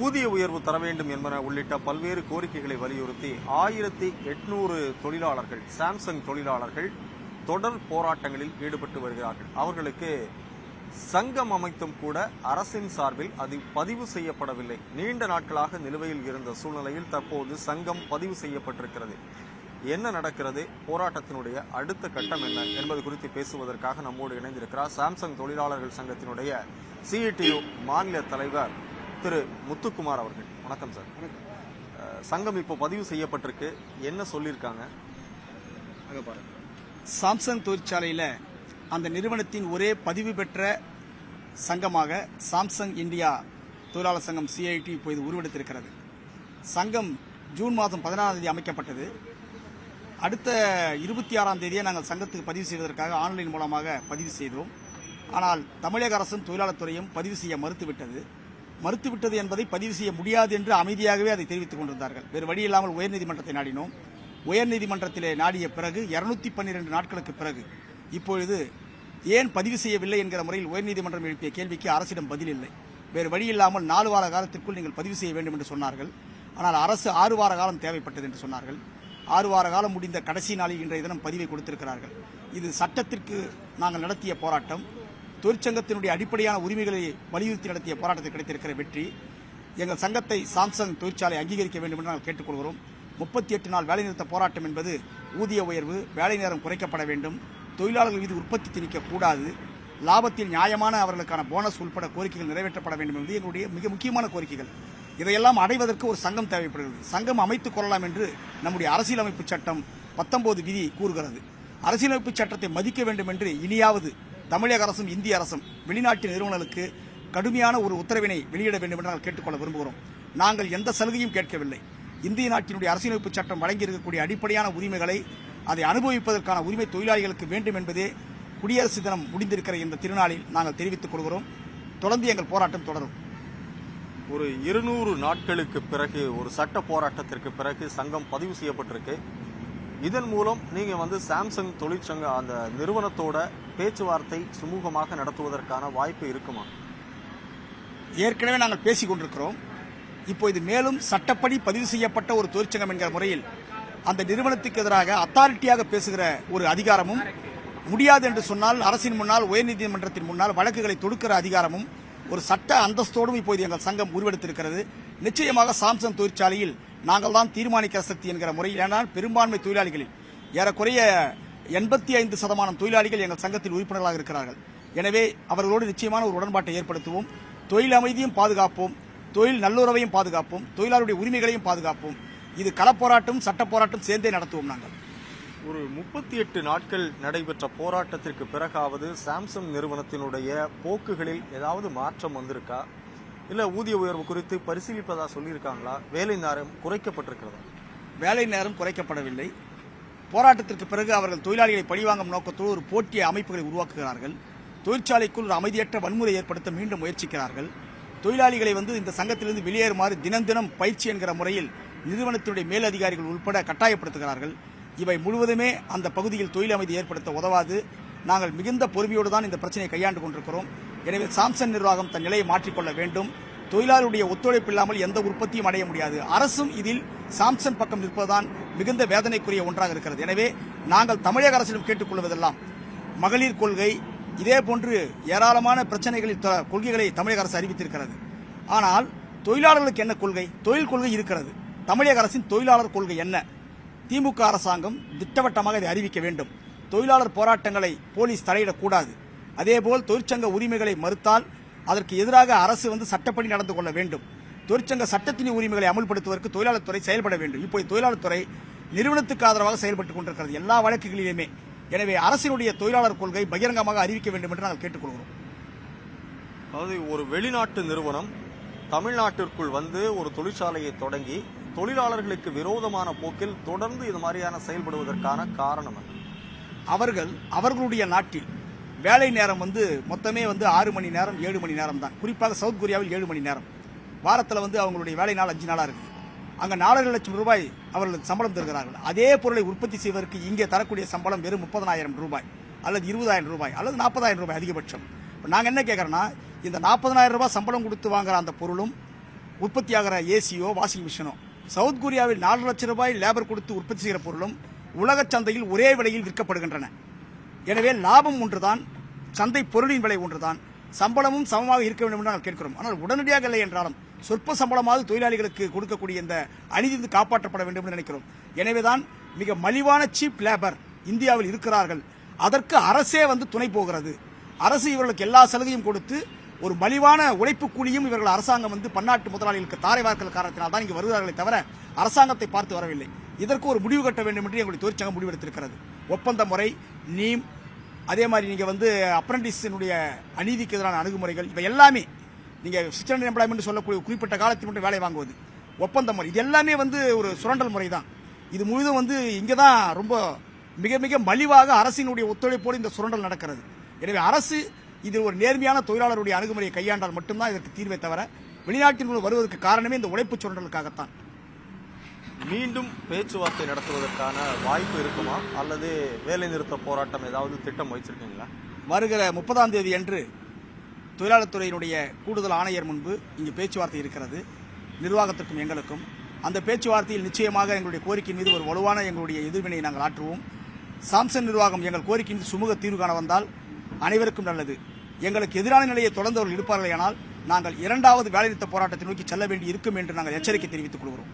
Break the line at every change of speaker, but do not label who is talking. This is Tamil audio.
ஊதிய உயர்வு தர வேண்டும் என்பன உள்ளிட்ட பல்வேறு கோரிக்கைகளை வலியுறுத்தி 1800 தொழிலாளர்கள், சாம்சங் தொழிலாளர்கள் தொடர் போராட்டங்களில் ஈடுபட்டு வருகிறார்கள். அவர்களுக்கு சங்கம் அமைத்தும் கூட அரசின் சார்பில் அது பதிவு செய்யப்படவில்லை. நீண்ட நாட்களாக நிலுவையில் இருந்த சூழ்நிலையில் தற்போது சங்கம் பதிவு செய்யப்பட்டிருக்கிறது. என்ன நடக்கிறது, போராட்டத்தினுடைய அடுத்த கட்டம் என்ன என்பது குறித்து பேசுவதற்காக நம்மோடு இணைந்திருக்கிறார் சாம்சங் தொழிலாளர்கள் சங்கத்தினுடைய சிஐடியு மாநில தலைவர் திரு முத்துக்குமார் அவர்கள். வணக்கம் சார். சங்கம் இப்போ பதிவு செய்யப்பட்டிருக்கு, என்ன சொல்லியிருக்காங்க?
சாம்சங் தொழிற்சாலையில் அந்த நிறுவனத்தின் ஒரே பதிவு பெற்ற சங்கமாக சாம்சங் இந்தியா தொழிலாளர் சங்கம் சிஐடி இப்போது உருவெடுத்திருக்கிறது. சங்கம் ஜூன் மாதம் 16ஆம் தேதி அமைக்கப்பட்டது. அடுத்த 26ஆம் தேதியே நாங்கள் சங்கத்துக்கு பதிவு செய்வதற்காக ஆன்லைன் மூலமாக பதிவு செய்தோம். ஆனால் தமிழக அரசும் தொழிலாளர் துறையும் பதிவு செய்ய மறுத்துவிட்டது என்பதை பதிவு செய்ய முடியாது என்று அமைதியாகவே அதை தெரிவித்துக் கொண்டிருந்தார்கள். வேறு வழி இல்லாமல் உயர்நீதிமன்றத்தை நாடினோம். உயர்நீதிமன்றத்திலே நாடிய பிறகு 212 நாட்களுக்கு பிறகு இப்பொழுது ஏன் பதிவு செய்யவில்லை என்கிற முறையில் உயர்நீதிமன்றம் எழுப்பிய கேள்விக்கு அரசிடம் பதில் இல்லை. வேறு வழி இல்லாமல் 4 வார காலத்திற்குள் நீங்கள் பதிவு செய்ய வேண்டும் என்று சொன்னார்கள். ஆனால் அரசு 6 வார காலம் தேவைப்பட்டது என்று சொன்னார்கள். 6 வார காலம் முடிந்த கடைசி நாளில் இன்றைய தினம் பதிவை கொடுத்திருக்கிறார்கள். இது சட்டத்திற்கு நாங்கள் நடத்திய போராட்டம், தொழிற்சங்கத்தினுடைய அடிப்படையான உரிமைகளை வலியுறுத்தி நடத்திய போராட்டத்தில் கிடைத்திருக்கிற வெற்றி. எங்கள் சங்கத்தை சாம்சங் தொழிற்சாலை அங்கீகரிக்க வேண்டும் என்று நாங்கள் கேட்டுக்கொள்கிறோம். 38 நாள் வேலைநிறுத்த போராட்டம் என்பது ஊதிய உயர்வு, வேலை நேரம் குறைக்கப்பட வேண்டும், தொழிலாளர்கள் மீது உற்பத்தி திணிக்கக்கூடாது, லாபத்தில் நியாயமான அவர்களுக்கான போனஸ் உட்பட கோரிக்கைகள் நிறைவேற்றப்பட வேண்டும் என்பது எங்களுடைய மிக முக்கியமான கோரிக்கைகள். இதையெல்லாம் அடைவதற்கு ஒரு சங்கம் தேவைப்படுகிறது. சங்கம் அமைத்துக் கொள்ளலாம் என்று நம்முடைய அரசியலமைப்பு சட்டம் 19 விதி கூறுகிறது. அரசியலமைப்பு சட்டத்தை மதிக்க வேண்டும் என்று இனியாவது தமிழக அரசும் இந்திய அரசும் வெளிநாட்டு நிறுவனங்களுக்கு கடுமையான ஒரு உத்தரவினை வெளியிட வேண்டும் என்று நாங்கள் கேட்டுக்கொள்ள விரும்புகிறோம். நாங்கள் எந்த சலுகையும் கேட்கவில்லை. இந்திய நாட்டினுடைய அரசியலமைப்பு சட்டம் வழங்கியிருக்கக்கூடிய அடிப்படையான உரிமைகளை அதை அனுபவிப்பதற்கான உரிமை தொழிலாளிகளுக்கு வேண்டும் என்பதே குடியரசு தினம் முடிந்திருக்கிற இந்த திருநாளில் நாங்கள் தெரிவித்துக் கொள்கிறோம். தொடர்ந்து எங்கள் போராட்டம் தொடரும்.
ஒரு 200 நாட்களுக்கு பிறகு, ஒரு சட்ட போராட்டத்திற்கு பிறகு சங்கம் பதிவு செய்யப்பட்டிருக்கு. இதன் மூலம் நீங்க சாம்சங் தொழிற்சங்க அந்த நிறுவனத்தோட பேச்சுவார்த்தை சுமூகமாக நடத்துவதற்கான வாய்ப்பு இருக்குமா?
ஏற்கனவே நாங்கள் பேசிக் கொண்டிருக்கிறோம். இப்போ இது மேலும் சட்டப்படி பதிவு செய்யப்பட்ட ஒரு தொழிற்சங்கம் என்கிற முறையில் அந்த நிறுவனத்துக்கு எதிராக அத்தாரிட்டியாக பேசுகிற ஒரு அதிகாரமும், முடியாது என்று சொன்னால் அரசின் முன்னால் உயர்நீதிமன்றத்தின் முன்னால் வழக்குகளை தொடுக்கிற அதிகாரமும் ஒரு சட்ட அந்தஸ்தோடும் இப்போது எங்கள் சங்கம் உருவெடுத்திருக்கிறது. நிச்சயமாக சாம்சங் தொழிற்சாலையில் நாங்கள் தான் தீர்மானிக்கிற சக்தி என்கிற முறையில், ஏனால் பெரும்பான்மை தொழிலாளிகளில் ஏறக்குறைய 85% தொழிலாளிகள் எங்கள் சங்கத்தில் உறுப்பினர்களாக இருக்கிறார்கள். எனவே அவர்களோடு நிச்சயமான ஒரு உடன்பாட்டை ஏற்படுத்துவோம். தொழில் அமைதியும் பாதுகாப்போம், தொழில் நல்லுறவையும் பாதுகாப்போம், தொழிலாளருடைய உரிமைகளையும் பாதுகாப்போம். இது களப்போராட்டம், சட்ட போராட்டம் சேர்ந்தே நடத்துவோம். நாங்கள்
ஒரு 38 நாட்கள் நடைபெற்ற போராட்டத்திற்கு பிறகாவது சாம்சங் நிறுவனத்தினுடைய போக்குகளில் ஏதாவது மாற்றம் வந்திருக்கா? இல்ல ஊதிய உயர்வு குறித்து பரிசீலிப்பதா சொல்லியிருக்காங்களா? வேலை நேரம் குறைக்கப்பட்டிருக்கிறதா?
வேலை நேரம் குறைக்கப்படவில்லை. போராட்டத்திற்கு பிறகு அவர்கள் தொழிலாளிகளை பழிவாங்கும் நோக்கத்தோடு ஒரு போட்டிய அமைப்புகளை உருவாக்குகிறார்கள். தொழிற்சாலைக்குள் ஒரு அமைதியற்ற வன்முறை ஏற்படுத்த மீண்டும் முயற்சிக்கிறார்கள். தொழிலாளிகளை இந்த சங்கத்திலிருந்து வெளியேறுமாறு தினம் பயிற்சி என்கிற முறையில் நிறுவனத்தினுடைய மேலதிகாரிகள் உட்பட கட்டாயப்படுத்துகிறார்கள். இவை முழுவதுமே அந்த பகுதியில் தொழில் அமைதி ஏற்படுத்த உதவாது. நாங்கள் மிகுந்த பொறுமையோடு தான் இந்த பிரச்சனையை கையாண்டு கொண்டிருக்கிறோம். எனவே சாம்சங் நிர்வாகம் தன் நிலையை மாற்றிக்கொள்ள வேண்டும். தொழிலாளருடைய ஒத்துழைப்பு இல்லாமல் எந்த உற்பத்தியும் அடைய முடியாது. அரசும் இதில் சாம்சங் பக்கம் நிற்பதுதான் மிகுந்த வேதனைக்குரிய ஒன்றாக இருக்கிறது. எனவே நாங்கள் தமிழக அரசிடம் கேட்டுக்கொள்வதெல்லாம் மகளிர் கொள்கை, இதே போன்று ஏராளமான கொள்கைகளை தமிழக அரசு அறிவித்திருக்கிறது. ஆனால் தொழிலாளர்களுக்கு என்ன கொள்கை? தொழில் கொள்கை இருக்கிறது. தமிழக அரசின் தொழிலாளர் கொள்கை என்ன? திமுக அரசாங்கம் திட்டவட்டமாக இதை அறிவிக்க வேண்டும். தொழிலாளர் போராட்டங்களை போலீஸ் தலையிடக்கூடாது. அதேபோல் தொழிற்சங்க உரிமைகளை மறுத்தால் அதற்கு எதிராக அரசு சட்டப்படி நடந்து கொள்ள வேண்டும். தொழிற்சங்க சட்டத்தின் உரிமைகளை அமல்படுத்துவதற்கு தொழிலாளர் துறை செயல்பட வேண்டும். இப்போது தொழிலாளர் துறை நிறுவனத்துக்கு ஆதரவாக செயல்பட்டுக் கொண்டிருக்கிறது எல்லா வழக்குகளிலுமே. எனவே அரசினுடைய தொழிலாளர் கொள்கை பகிரங்கமாக அறிவிக்க வேண்டும் என்று நாங்கள் கேட்டுக்கொள்கிறோம்.
அதாவது ஒரு வெளிநாட்டு நிறுவனம் தமிழ்நாட்டிற்குள் ஒரு தொழிற்சாலையை தொடங்கி தொழிலாளர்களுக்கு விரோதமான போக்கில் தொடர்ந்து இது மாதிரியான செயல்படுவதற்கான காரணம் என்ன?
அவர்களுடைய நாட்டில் வேலை நேரம் மொத்தமே 6 மணி நேரம் 7 மணி நேரம் தான். குறிப்பாக சவுத் கொரியாவில் 7 மணி நேரம். வாரத்தில் அவங்களுடைய வேலை நாள் 5 நாளாக இருக்குது. அங்கே 4 லட்சம் ரூபாய் அவர்களுக்கு சம்பளம் தருகிறார்கள். அதே பொருளை உற்பத்தி செய்வதற்கு இங்கே தரக்கூடிய சம்பளம் வெறும் 30,000 ரூபாய் அல்லது 20,000 ரூபாய் அல்லது 40,000 ரூபாய் அதிகபட்சம். நாங்கள் என்ன கேட்குறோன்னா, இந்த 40,000 ரூபாய் சம்பளம் கொடுத்து வாங்குற அந்த பொருளும் உற்பத்தியாகிற ஏசியோ வாஷிங் மிஷினோ சவுத் கொரியாவில் 4 லட்சம் ரூபாய் லேபர் கொடுத்து உற்பத்தி செய்கிற பொருளும் உலக சந்தையில் ஒரே விலையில் விற்கப்படுகின்றன. எனவே லாபம் ஒன்றுதான், சந்தை பொருளின் விலை ஒன்றுதான், சம்பளமும் சமமாக இருக்க வேண்டும் என்று நாங்கள் கேட்கிறோம். ஆனால் உடனடியாக இல்லை என்றாலும் சொற்ப சம்பளமாவது தொழிலாளிகளுக்கு கொடுக்கக்கூடிய இந்த அநீதி காப்பாற்றப்பட வேண்டும் என்று நினைக்கிறோம். எனவேதான் மிக மலிவான சீப் லேபர் இந்தியாவில் இருக்கிறார்கள். அதற்கு அரசே துணை போகிறது. அரசு இவர்களுக்கு எல்லா சலுகையும் கொடுத்து ஒரு மலிவான உழைப்பு கூலியும் இவர்கள் அரசாங்கம் பன்னாட்டு முதலாளிகளுக்கு தாரை வார்க்கிற காரணத்தினால் தான் இங்கு வருகிறார்களே தவிர அரசாங்கத்தை பார்த்து வரவில்லை. இதற்கு ஒரு முடிவு கட்ட வேண்டும் என்று எங்களுடைய தொழிற்சங்கம் முடிவெடுத்திருக்கிறது. ஒப்பந்த முறை, நீம், அதே மாதிரி நீங்க அப்ரண்டிஸினுடைய அநீதிக்கு எதிரான அணுகுமுறைகள், இவை எல்லாமே நீங்க சிஸ்டர் எம்ப்ளாய்மெண்ட் சொல்லக்கூடிய குறிப்பிட்ட காலத்தில் மட்டும் வேலை வாங்குவது, ஒப்பந்த முறை, இது எல்லாமே ஒரு சுரண்டல் முறை தான். இது முழுதும் இங்கே தான் ரொம்ப மிக மிக மலிவாக அரசினுடைய ஒத்துழைப்போடு இந்த சுரண்டல் நடக்கிறது. எனவே அரசு இது ஒரு நேர்மையான தொழிலாளருடைய அணுகுமுறையை கையாண்டால் மட்டும்தான் இதற்கு தீர்வை தவிர வெளிநாட்டில் வருவதற்கு காரணமே இந்த உழைப்பு சுரண்டலுக்காகத்தான்.
மீண்டும் பேச்சுவார்த்தை நடத்துவதற்கான வாய்ப்பு இருக்குமா, அல்லது வேலை நிறுத்த போராட்டம் ஏதாவது திட்டம் வச்சிருக்கீங்களா?
வருகிற 30ஆம் தேதி அன்று தொழிலாளர் துறையினுடைய கூடுதல் ஆணையர் முன்பு இங்கு பேச்சுவார்த்தை இருக்கிறது, நிர்வாகத்திற்கும் எங்களுக்கும். அந்த பேச்சுவார்த்தையில் நிச்சயமாக எங்களுடைய கோரிக்கை மீது ஒரு வலுவான எங்களுடைய எதிர்வினை நாங்கள் ஆற்றுவோம். சாம்சங் நிர்வாகம் எங்கள் கோரிக்கை மீது சுமூக தீர்வு காண வந்தால் அனைவருக்கும் நல்லது. எங்களுக்கு எதிரான நிலையை தொடர்ந்தவர்கள் இருப்பார்களேயானால் நாங்கள் 2வது வேலைநிறுத்த போராட்டத்தை நோக்கி செல்ல வேண்டி இருக்கும் என்று நாங்கள் எச்சரிக்கை தெரிவித்துக் கொள்கிறோம்.